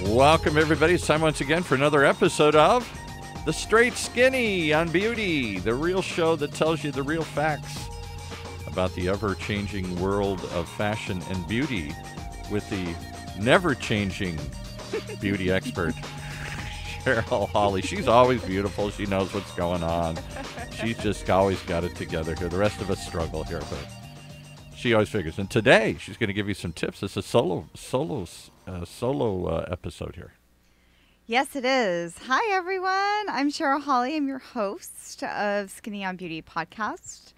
Welcome, everybody. It's time once again for another episode of The Straight Skinny on Beauty, the real show that tells you the real facts about the ever-changing world of fashion and beauty with the never-changing beauty expert, Cheryl Hawley. She's always beautiful. She knows what's going on. She's just always got it together here. The rest of us struggle here, but she always figures. And today, she's going to give you some tips. It's a solo episode here. Yes, it is. Hi, everyone. I'm Cheryl Hawley. I'm your host of Skinny on Beauty podcast.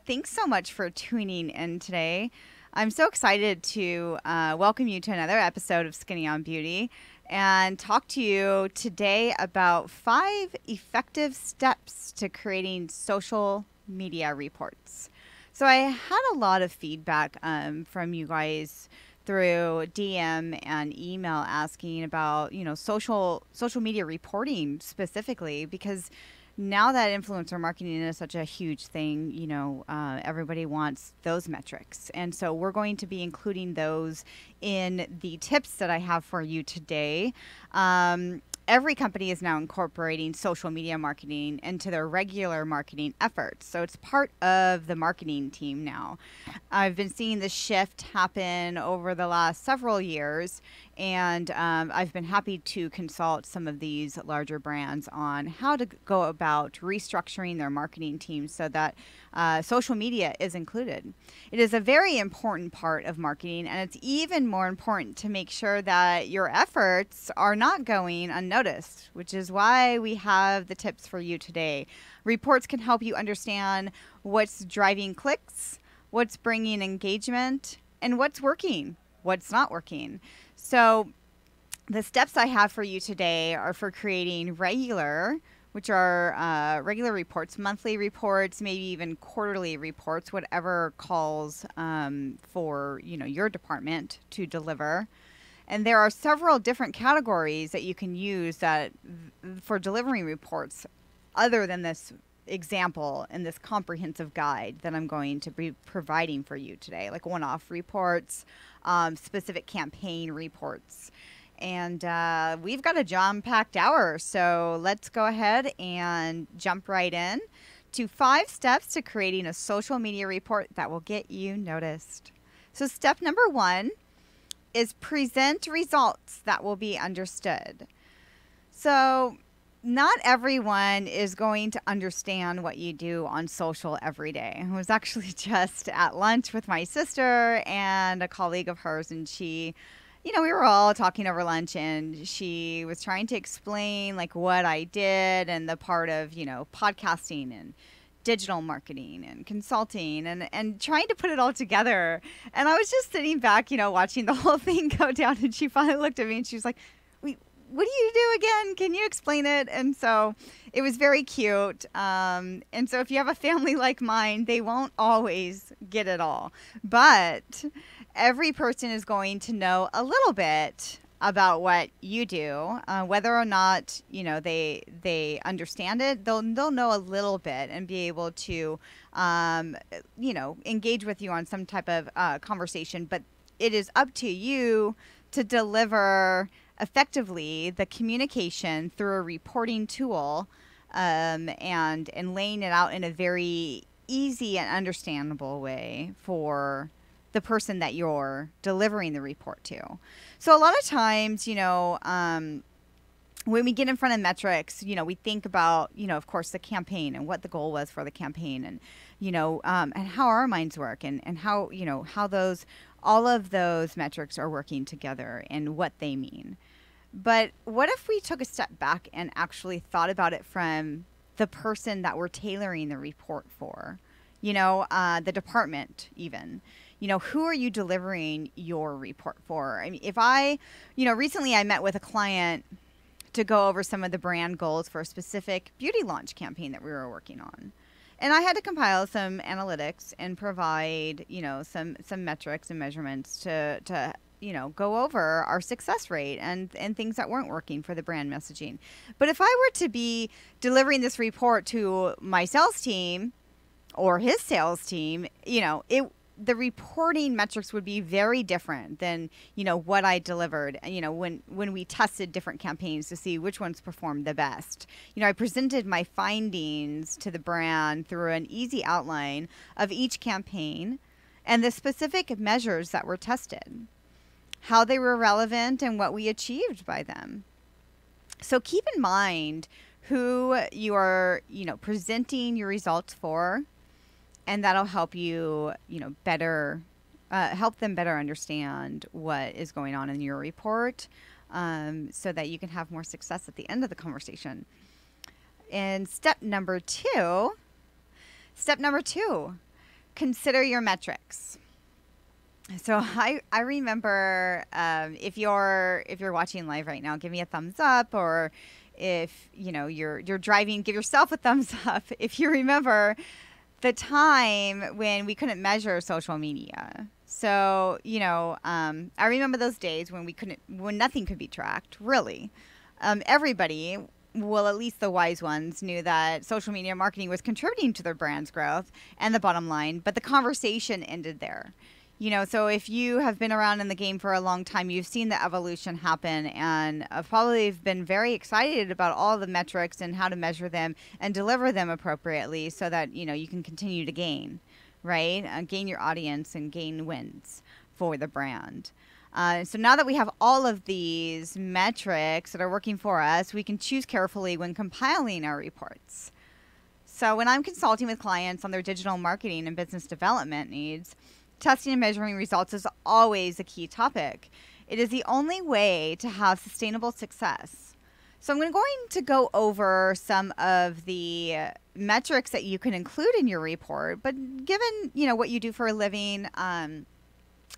Thanks so much for tuning in today. I'm so excited to welcome you to another episode of Skinny on Beauty and talk to you today about 5 effective steps to creating social media reports. So I had a lot of feedback from you guys through DM and email asking about, social media reporting specifically, because now that influencer marketing is such a huge thing, everybody wants those metrics. And so we're going to be including those in the tips that I have for you today. Every company is now incorporating social media marketing into their regular marketing efforts. So it's part of the marketing team now. I've been seeing this shift happen over the last several years, and I've been happy to consult some of these larger brands on how to go about restructuring their marketing team so that social media is included. It is a very important part of marketing, and it's even more important to make sure that your efforts are not going unnoticed, which is why we have the tips for you today. Reports can help you understand what's driving clicks, what's bringing engagement, and what's working, what's not working. So the steps I have for you today are for creating regular reports, monthly reports, maybe even quarterly reports, whatever calls for your department to deliver. And there are several different categories that you can use for delivering reports other than this example in this comprehensive guide that I'm going to be providing for you today, like one-off reports, specific campaign reports. And we've got a jam-packed hour, so let's go ahead and jump right in to 5 steps to creating a social media report that will get you noticed. So step number 1 is present results that will be understood. So not everyone is going to understand what you do on social every day. I was actually just at lunch with my sister and a colleague of hers, and she, we were all talking over lunch, and she was trying to explain like what I did and the part of, podcasting and digital marketing and consulting and trying to put it all together. And I was just sitting back, watching the whole thing go down, and she finally looked at me and she was like, what do you do again? Can you explain it? And so it was very cute. And so if you have a family like mine, they won't always get it all. But every person is going to know a little bit about what you do, whether or not, they understand it. They'll know a little bit and be able to, engage with you on some type of conversation. But it is up to you to deliver effectively the communication through a reporting tool, and laying it out in a very easy and understandable way for the person that you're delivering the report to. So a lot of times, when we get in front of metrics, we think about, of course, the campaign and what the goal was for the campaign, and, and how our minds work, and how, how all of those metrics are working together and what they mean. But what if we took a step back and actually thought about it from the person that we're tailoring the report for, the department even? Who are you delivering your report for? I mean, recently I met with a client to go over some of the brand goals for a specific beauty launch campaign that we were working on. And I had to compile some analytics and provide, some metrics and measurements to go over our success rate and things that weren't working for the brand messaging. But if I were to be delivering this report to my sales team or his sales team, the reporting metrics would be very different than, what I delivered, when we tested different campaigns to see which ones performed the best. I presented my findings to the brand through an easy outline of each campaign and the specific measures that were tested, how they were relevant, and what we achieved by them. So keep in mind who you are, presenting your results for, and that'll help you, better help them better understand what is going on in your report, so that you can have more success at the end of the conversation. And step number two, consider your metrics. So I remember, if you're watching live right now, give me a thumbs up, or if you're driving, give yourself a thumbs up if you remember the time when we couldn't measure social media. So I remember those days when nothing could be tracked, really. Everybody, well, at least the wise ones, knew that social media marketing was contributing to their brand's growth and the bottom line, but the conversation ended there. So if you have been around in the game for a long time, you've seen the evolution happen, and probably have been very excited about all the metrics and how to measure them and deliver them appropriately so that, you can continue to gain, right? Gain your audience and gain wins for the brand. So now that we have all of these metrics that are working for us, we can choose carefully when compiling our reports. So when I'm consulting with clients on their digital marketing and business development needs, testing and measuring results is always a key topic. It is the only way to have sustainable success. So I'm going to go over some of the metrics that you can include in your report, but given, what you do for a living,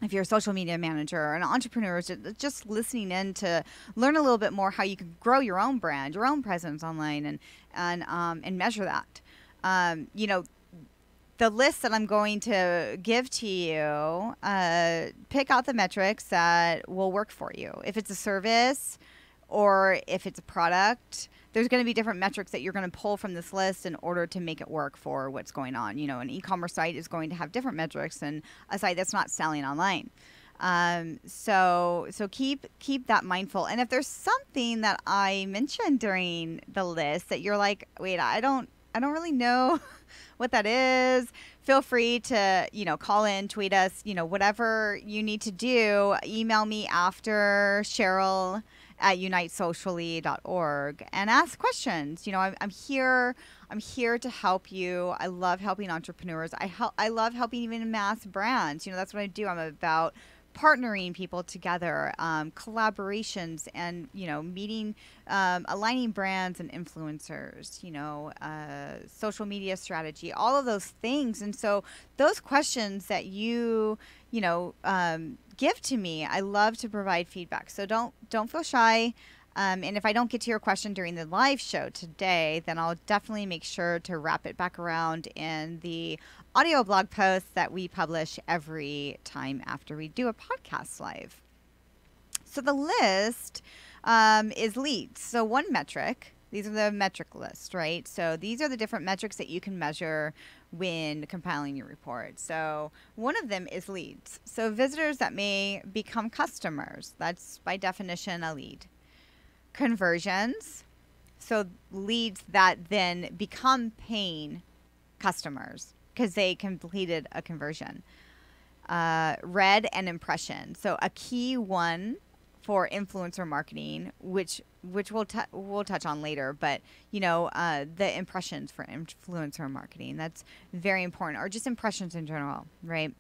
if you're a social media manager or an entrepreneur, just listening in to learn a little bit more how you can grow your own brand, your own presence online, and measure that. The list that I'm going to give to you, pick out the metrics that will work for you. If it's a service or if it's a product, there's going to be different metrics that you're going to pull from this list in order to make it work for what's going on. An e-commerce site is going to have different metrics than a site that's not selling online. So keep that mindful. And if there's something that I mentioned during the list that you're like, wait, I don't really know what that is, feel free to, call in, tweet us, whatever you need to do. Email me after, Cheryl@unitesocially.org, and ask questions. I'm here to help you. I love helping entrepreneurs. I love helping even mass brands. That's what I do. I'm about partnering people together, collaborations, and meeting, aligning brands and influencers, social media strategy, all of those things. And so those questions that you give to me, I love to provide feedback. So don't feel shy. And if I don't get to your question during the live show today, then I'll definitely make sure to wrap it back around in the audio blog posts that we publish every time after we do a podcast live. So the list is leads. So one metric, these are the metric list, right? So these are the different metrics that you can measure when compiling your report. So one of them is leads. So visitors that may become customers, that's by definition a lead. Conversions, so leads that then become paying customers because they completed a conversion. Read and impression, so a key one for influencer marketing, which we'll touch on later, but the impressions for influencer marketing, that's very important, or just impressions in general, right?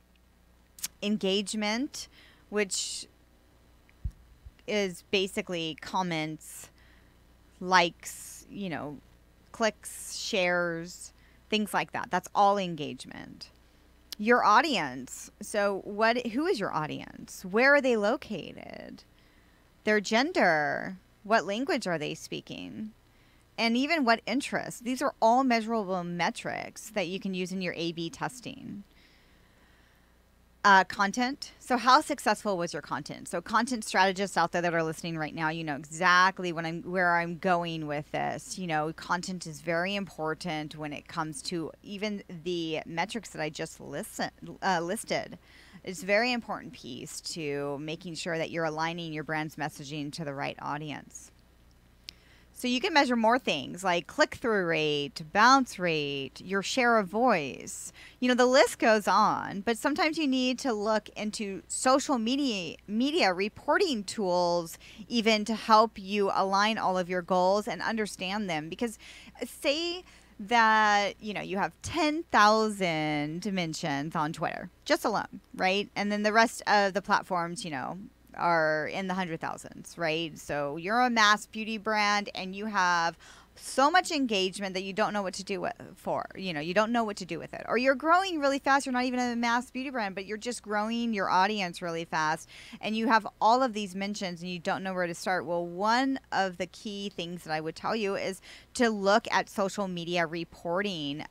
Engagement, which is basically comments, likes, clicks, shares, things like that. That's all engagement. Your audience. So who is your audience? Where are they located? Their gender. What language are they speaking? And even what interests. These are all measurable metrics that you can use in your A/B testing. Content. So how successful was your content? So content strategists out there that are listening right now, you know exactly where I'm going with this. You know, content is very important when it comes to even the metrics that I just listed. It's a very important piece to making sure that you're aligning your brand's messaging to the right audience. So you can measure more things like click-through rate, bounce rate, your share of voice. You know, the list goes on, but sometimes you need to look into social media reporting tools even to help you align all of your goals and understand them. Because say that, you know, you have 10,000 mentions on Twitter just alone, right? And then the rest of the platforms, you know, are in the 100,000s, right? So you're a mass beauty brand and you have so much engagement that you don't know what to do you don't know what to do with it. Or you're growing really fast. You're not even a mass beauty brand, but you're just growing your audience really fast. And you have all of these mentions and you don't know where to start. Well, one of the key things that I would tell you is to look at social media reporting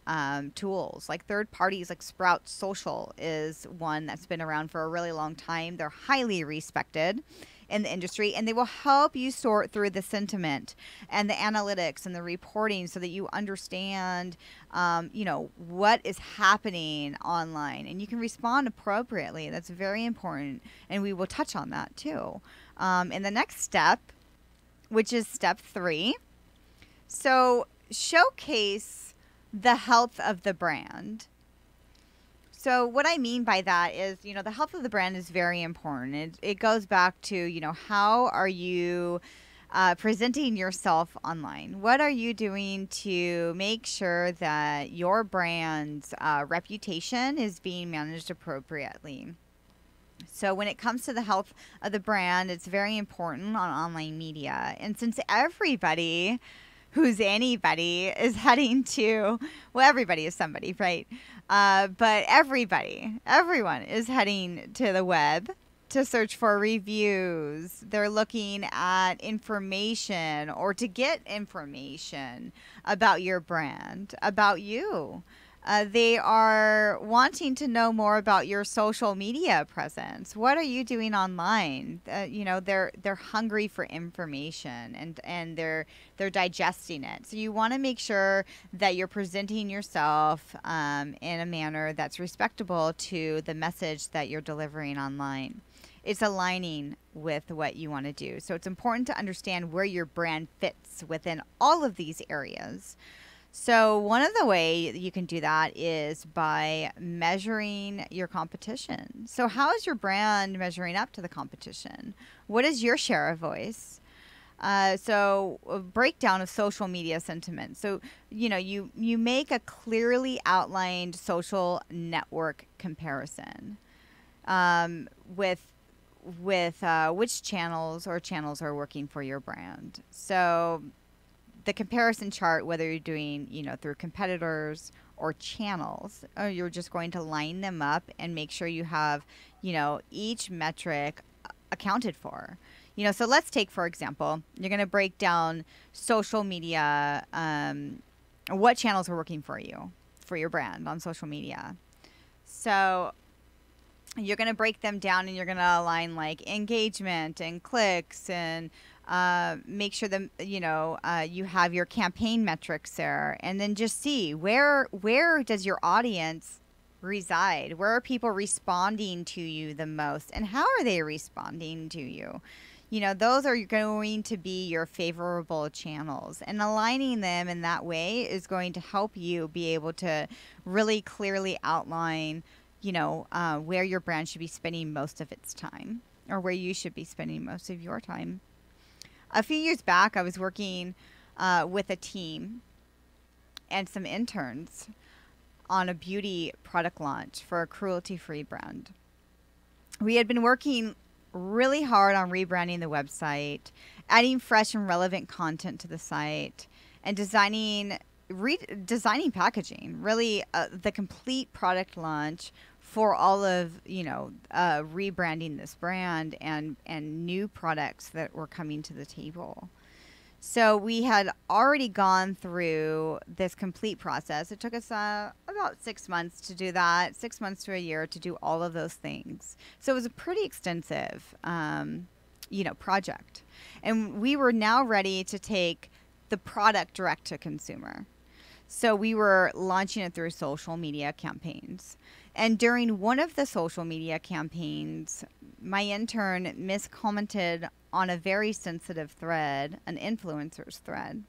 tools. Like third parties like Sprout Social is one that's been around for a really long time. They're highly respected in the industry, and they will help you sort through the sentiment and the analytics and the reporting so that you understand, what is happening online, and you can respond appropriately. That's very important, and we will touch on that too. In the next step, which is step 3, so showcase the health of the brand. So what I mean by that is, you know, the health of the brand is very important. It goes back to, you know, how are you presenting yourself online? What are you doing to make sure that your brand's reputation is being managed appropriately? So when it comes to the health of the brand, it's very important on online media. And since everybody who's anybody is heading to, well, everybody is somebody, right? But everyone is heading to the web to search for reviews. They're looking at information or to get information about your brand, about you. They are wanting to know more about your social media presence. What are you doing online? They're hungry for information and they're digesting it. So you want to make sure that you're presenting yourself in a manner that's respectable to the message that you're delivering online. It's aligning with what you want to do. So it's important to understand where your brand fits within all of these areas. So one of the way you can do that is by measuring your competition. So how is your brand measuring up to the competition? What is your share of voice? So a breakdown of social media sentiment. So, you know, you make a clearly outlined social network comparison with which channels are working for your brand. So the comparison chart, whether you're doing, you know, through competitors or channels, or you're just going to line them up and make sure you have, you know, each metric accounted for. You know, so let's take, for example, you're going to break down social media, what channels are working for you, for your brand on social media. So you're going to break them down and you're going to align like engagement and clicks and make sure that you have your campaign metrics there, and then just see where does your audience reside? Where are people responding to you the most, and how are they responding to you? You know, those are going to be your favorable channels, and aligning them in that way is going to help you be able to really clearly outline, where your brand should be spending most of its time, or where you should be spending most of your time. A few years back, I was working with a team and some interns on a beauty product launch for a cruelty-free brand. We had been working really hard on rebranding the website, adding fresh and relevant content to the site, and designing packaging, really the complete product launch for all of, rebranding this brand and new products that were coming to the table. So we had already gone through this complete process. It took us about 6 months to do that, 6 months to a year to do all of those things. So it was a pretty extensive, project. And we were now ready to take the product direct to consumer. So we were launching it through social media campaigns. And during one of the social media campaigns, my intern miscommented on a very sensitive thread, an influencer's thread.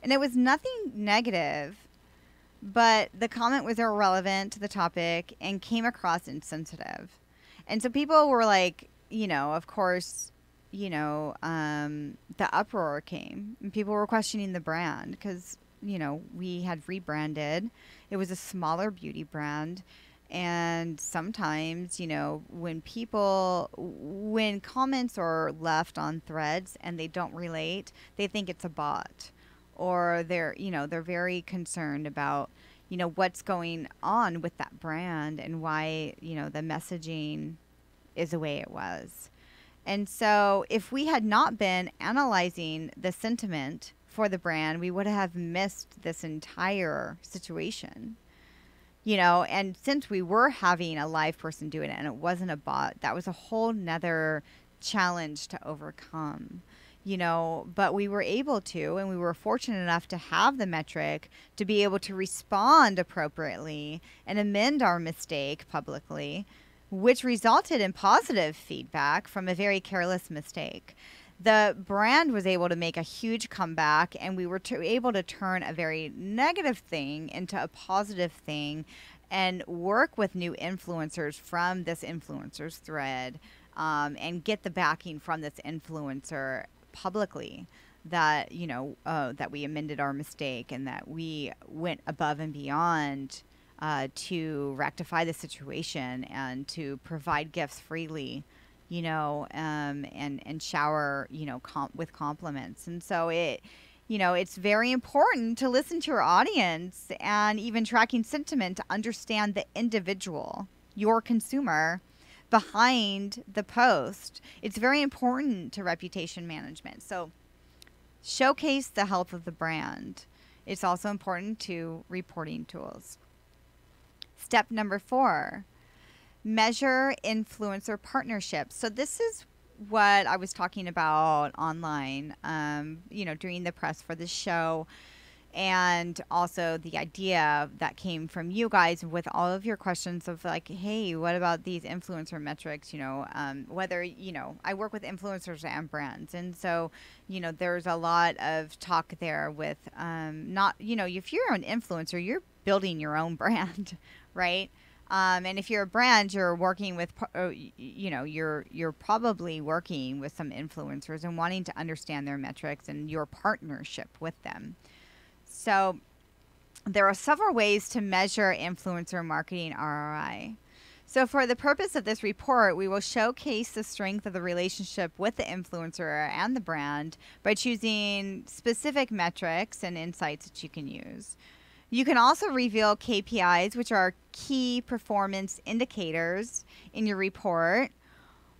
And it was nothing negative, but the comment was irrelevant to the topic and came across insensitive. And so people were like, of course, the uproar came and people were questioning the brand because, we had rebranded. It was a smaller beauty brand. And sometimes, when comments are left on threads and they don't relate, they think it's a bot, or they're very concerned about, what's going on with that brand and why, the messaging is the way it was. And so if we had not been analyzing the sentiment for the brand, we would have missed this entire situation. And since we were having a live person doing it and it wasn't a bot, that was a whole nother challenge to overcome, but we were able to, and we were fortunate enough to have the metric to be able to respond appropriately and amend our mistake publicly, which resulted in positive feedback from a very careless mistake. The brand was able to make a huge comeback, and we were able to turn a very negative thing into a positive thing and work with new influencers from this influencer's thread, and get the backing from this influencer publicly that, that we amended our mistake and that we went above and beyond to rectify the situation and to provide gifts freely, and shower, with compliments. And so it's very important to listen to your audience and even tracking sentiment to understand the individual, your consumer behind the post. It's very important to reputation management. So showcase the health of the brand. It's also important to reporting tools. Step number 4. Measure influencer partnerships. So this is what I was talking about online, during the press for this show, and also the idea that came from you guys with all of your questions of like, hey, what about these influencer metrics? Whether, I work with influencers and brands. And so, there's a lot of talk there with, not, if you're an influencer, you're building your own brand, right? And if you're a brand, you're working with, you're probably working with some influencers and wanting to understand their metrics and your partnership with them. So there are several ways to measure influencer marketing ROI. So for the purpose of this report, we will showcase the strength of the relationship with the influencer and the brand by choosing specific metrics and insights that you can use. You can also reveal KPIs, which are key performance indicators, in your report,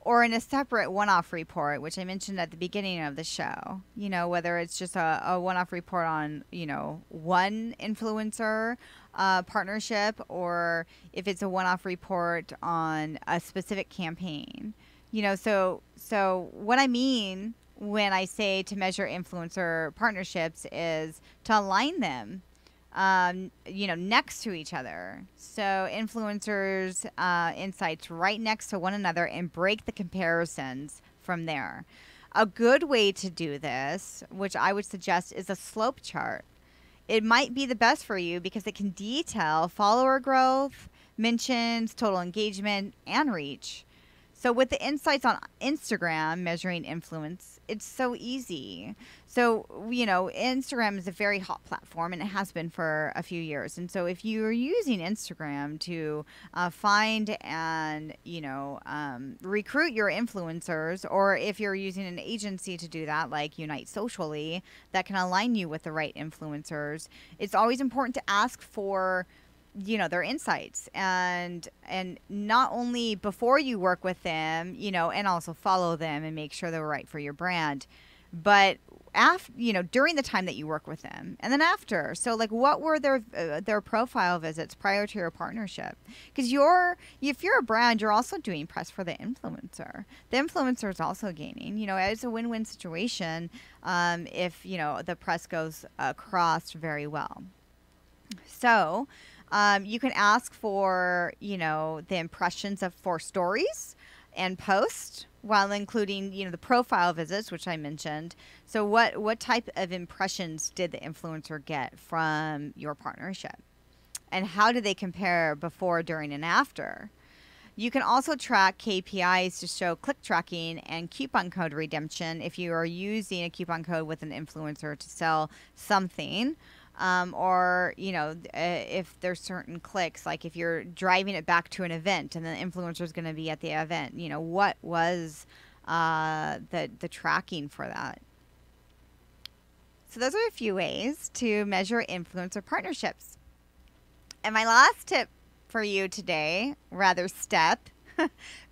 or in a separate one-off report, which I mentioned at the beginning of the show. Whether it's just a one-off report on, one influencer partnership, or if it's a one-off report on a specific campaign. So what I mean when I say to measure influencer partnerships is to align them next to each other. So influencers, insights right next to one another and break the comparisons from there. A good way to do this, which I would suggest, is a slope chart. It might be the best for you because it can detail follower growth, mentions, total engagement, and reach. So with the insights on Instagram measuring influence, it's so easy. So, Instagram is a very hot platform, and it has been for a few years. And so if you're using Instagram to find and, recruit your influencers, or if you're using an agency to do that, like Unite Socially, that can align you with the right influencers, it's always important to ask for their insights and not only before you work with them, and also follow them and make sure they're right for your brand, but during the time that you work with them, and then after. So like, what were their profile visits prior to your partnership? Because if you're a brand, you're also doing press for the influencer. The influencer is also gaining. It's a win-win situation if the press goes across very well. So you can ask for the impressions for stories and post, while including the profile visits, which I mentioned. So what type of impressions did the influencer get from your partnership, and how do they compare before, during, and after? You can also track KPIs to show click tracking and coupon code redemption if you are using a coupon code with an influencer to sell something. Or if there's certain clicks, like if you're driving it back to an event and the influencer is going to be at the event, what was the tracking for that? So those are a few ways to measure influencer partnerships. And my last tip for you today, step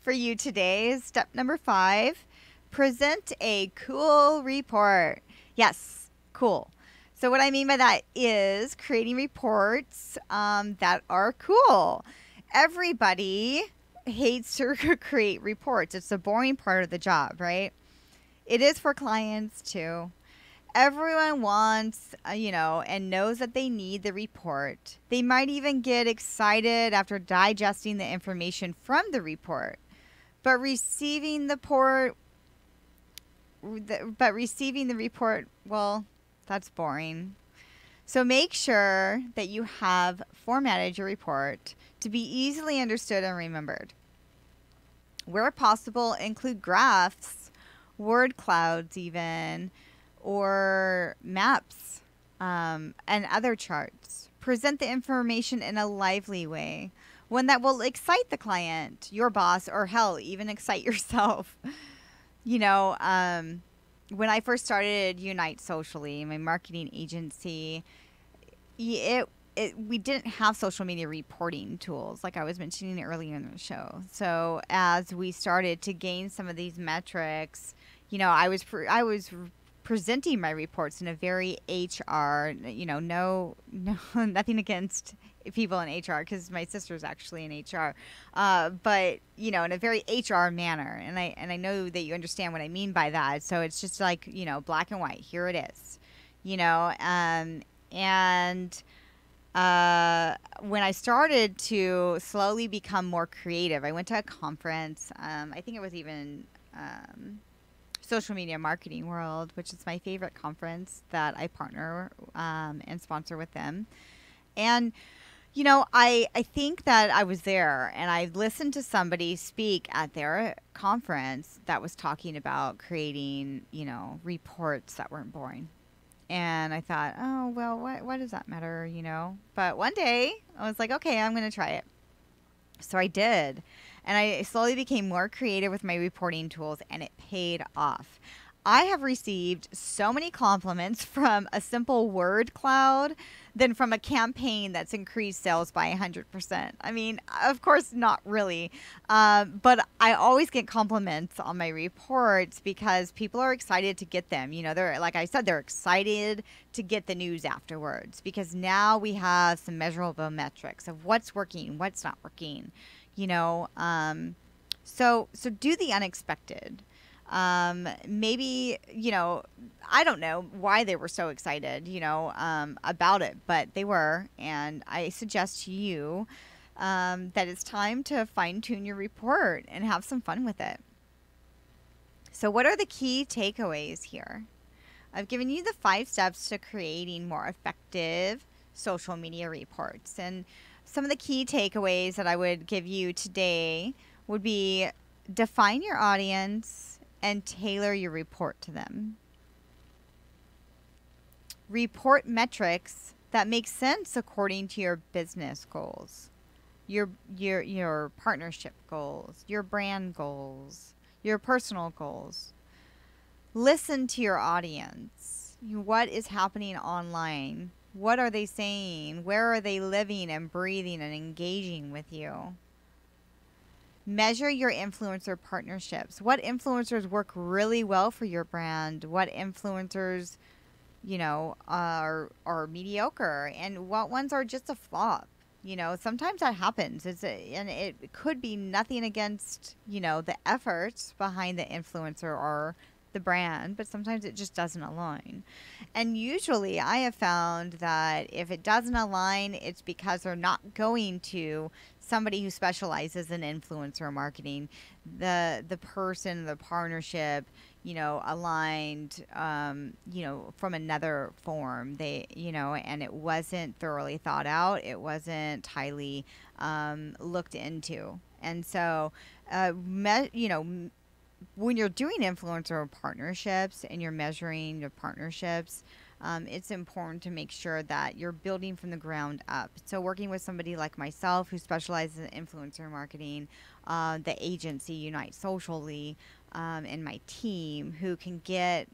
for you today, is step number 5: present a cool report. Yes, cool. So what I mean by that is creating reports that are cool. Everybody hates to create reports. It's the boring part of the job, right? It is for clients too. Everyone wants, and knows that they need the report. They might even get excited after digesting the information from the report. But receiving the report, well, that's boring. So make sure that you have formatted your report to be easily understood and remembered. Where possible, include graphs, word clouds even, or maps, and other charts. Present the information in a lively way, one that will excite the client, your boss, or hell, even excite yourself. When I first started Unite Socially, my marketing agency, we didn't have social media reporting tools like I was mentioning earlier in the show. So as we started to gain some of these metrics, I was presenting my reports in a very HR, no nothing against people in HR, because my sister's actually in HR, but in a very HR manner, and I know that you understand what I mean by that. So it's just like black and white. Here it is, and when I started to slowly become more creative, I went to a conference. I think it was even Social Media Marketing World, which is my favorite conference that I partner and sponsor with them. And I think that I was there and I listened to somebody speak at their conference that was talking about creating, reports that weren't boring. And I thought, oh, well, why does that matter, But one day I was like, okay, I'm going to try it. So I did. And I slowly became more creative with my reporting tools, and it paid off. I have received so many compliments from a simple word cloud than from a campaign that's increased sales by 100%. I mean, of course, not really. But I always get compliments on my reports because people are excited to get them. They're, like I said, they're excited to get the news afterwards because now we have some measurable metrics of what's working, what's not working, So do the unexpected. Maybe, I don't know why they were so excited, about it, but they were. And I suggest to you that it's time to fine tune your report and have some fun with it. So what are the key takeaways here? I've given you the 5 steps to creating more effective social media reports. And some of the key takeaways that I would give you today would be: define your audience and tailor your report to them. Report metrics that make sense according to your business goals, your partnership goals, your brand goals, your personal goals. Listen to your audience. What is happening online? What are they saying? Where are they living and breathing and engaging with you? Measure your influencer partnerships. What influencers work really well for your brand? What influencers, are mediocre, and what ones are just a flop? Sometimes that happens. And it could be nothing against, the efforts behind the influencer or the brand, but sometimes it just doesn't align. And usually I have found that if it doesn't align, it's because they're not going to somebody who specializes in influencer marketing. The person, the partnership, aligned, from another form. And it wasn't thoroughly thought out. It wasn't highly looked into. And so, when you're doing influencer partnerships and you're measuring your partnerships, it's important to make sure that you're building from the ground up. So working with somebody like myself who specializes in influencer marketing, the agency Unite Socially, and my team who can get,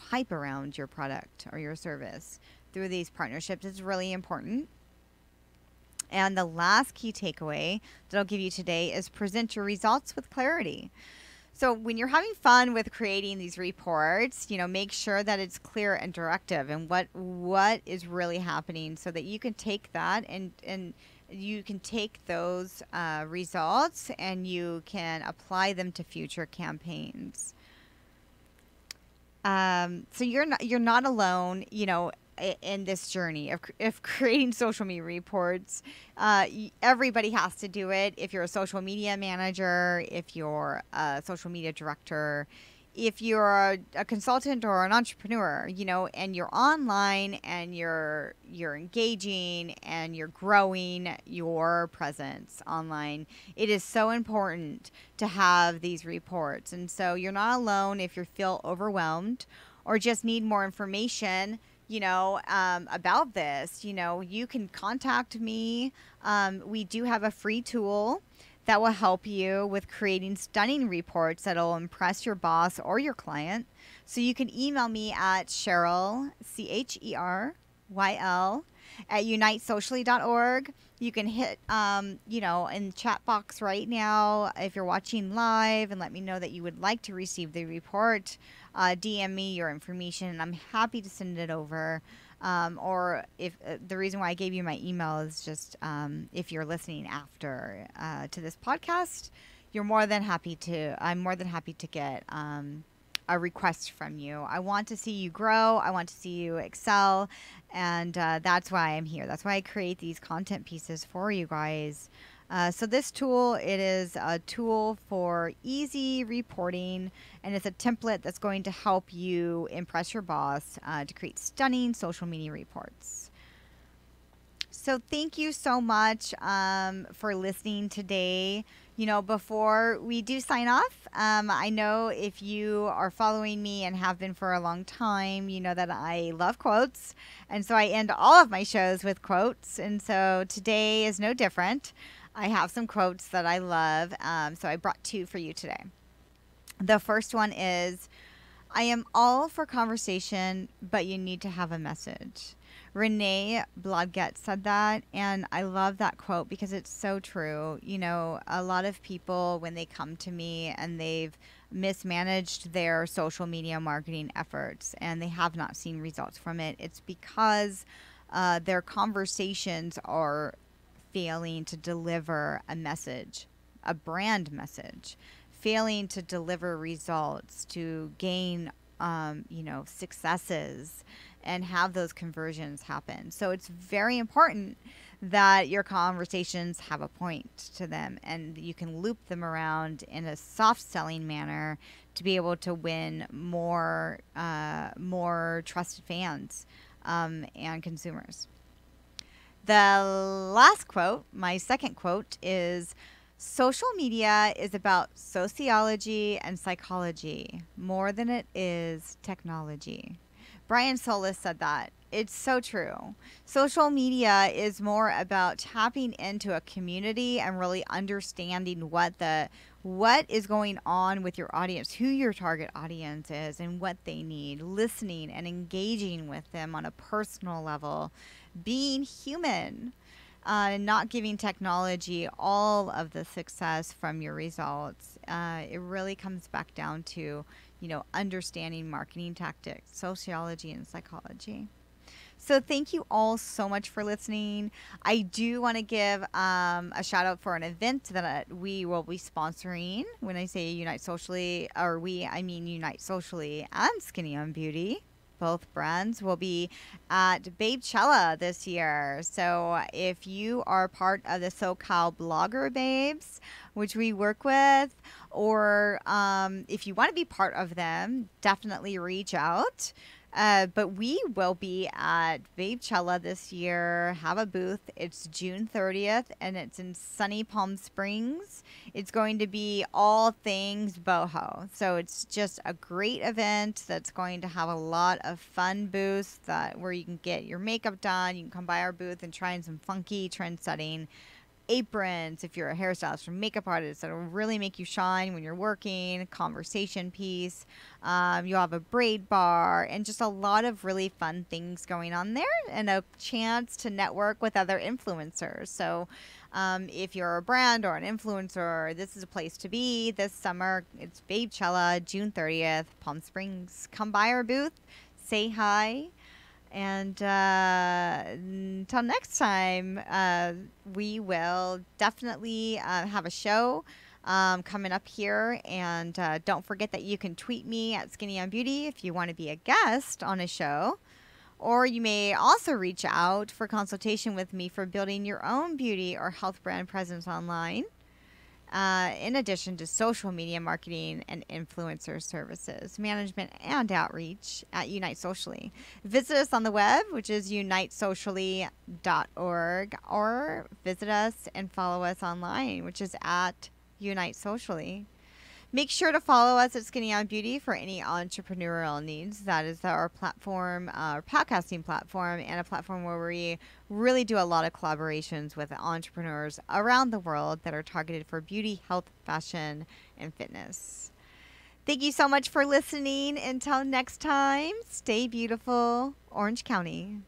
hype around your product or your service through these partnerships is really important. And the last key takeaway that I'll give you today is present your results with clarity. So when you're having fun with creating these reports, make sure that it's clear and directive and what is really happening so that you can take that and you can take those results and you can apply them to future campaigns. So you're not alone, in this journey of creating social media reports. Everybody has to do it. If you're a social media manager, if you're a social media director, if you're a consultant or an entrepreneur, and you're online and you're engaging and you're growing your presence online, it is so important to have these reports. And so you're not alone if you feel overwhelmed or just need more information about this. You can contact me. We do have a free tool that will help you with creating stunning reports that will impress your boss or your client. So you can email me at Cheryl, CHERYL, at unitesocially.org. You can hit, in the chat box right now if you're watching live and let me know that you would like to receive the report. DM me your information and I'm happy to send it over. Or if the reason why I gave you my email is just if you're listening after to this podcast, I'm more than happy to get a request from you. I want to see you grow. I want to see you excel. And that's why I'm here. That's why I create these content pieces for you guys. So this tool, it is a tool for easy reporting, and it's a template that's going to help you impress your boss to create stunning social media reports. So thank you so much for listening today. Before we do sign off, I know if you are following me and have been for a long time, you know that I love quotes. And so I end all of my shows with quotes. And so today is no different. I have some quotes that I love. So I brought two for you today. The first one is, I am all for conversation, but you need to have a message. Renee Blodgett said that, and I love that quote because it's so true. A lot of people, when they come to me and they've mismanaged their social media marketing efforts and they have not seen results from it, it's because their conversations are failing to deliver a message, a brand message, failing to deliver results, to gain, successes and have those conversions happen. So it's very important that your conversations have a point to them and you can loop them around in a soft selling manner to be able to win more trusted fans and consumers. The last quote, my second quote, is, social media is about sociology and psychology more than it is technology. Brian Solis said that. It's so true. Social media is more about tapping into a community and really understanding what is going on with your audience, who your target audience is and what they need, listening and engaging with them on a personal level, being human. not giving technology all of the success from your results. It really comes back down to, understanding marketing tactics, sociology, and psychology. So thank you all so much for listening. I do want to give a shout out for an event that we will be sponsoring. When I say Unite Socially, or we, I mean Unite Socially and Skinny on Beauty. Both brands will be at Babechella this year. So if you are part of the SoCal Blogger Babes, which we work with, or if you want to be part of them, definitely reach out. But we will be at Babechella this year, have a booth. It's June 30th, and it's in sunny Palm Springs. It's going to be all things boho. So it's just a great event that's going to have a lot of fun booths where you can get your makeup done. You can come by our booth and try in some funky trend-setting aprons if you're a hairstylist or makeup artist that'll really make you shine when you're working, conversation piece. You'll have a braid bar and just a lot of really fun things going on there, and a chance to network with other influencers. So if you're a brand or an influencer, this is a place to be this summer. It's Babechella, June 30th, Palm Springs. Come by our booth, say hi. And until next time, we will definitely have a show coming up here. And don't forget that you can tweet me at Skinny on Beauty if you want to be a guest on a show. Or you may also reach out for consultation with me for building your own beauty or health brand presence online. In addition to social media marketing and influencer services, management, and outreach at Unite Socially. Visit us on the web, which is unitesocially.org, or visit us and follow us online, which is at Unite Socially. Make sure to follow us at Skinny on Beauty for any entrepreneurial needs. That is our platform, our podcasting platform, and a platform where we really do a lot of collaborations with entrepreneurs around the world that are targeted for beauty, health, fashion, and fitness. Thank you so much for listening. Until next time, stay beautiful, Orange County.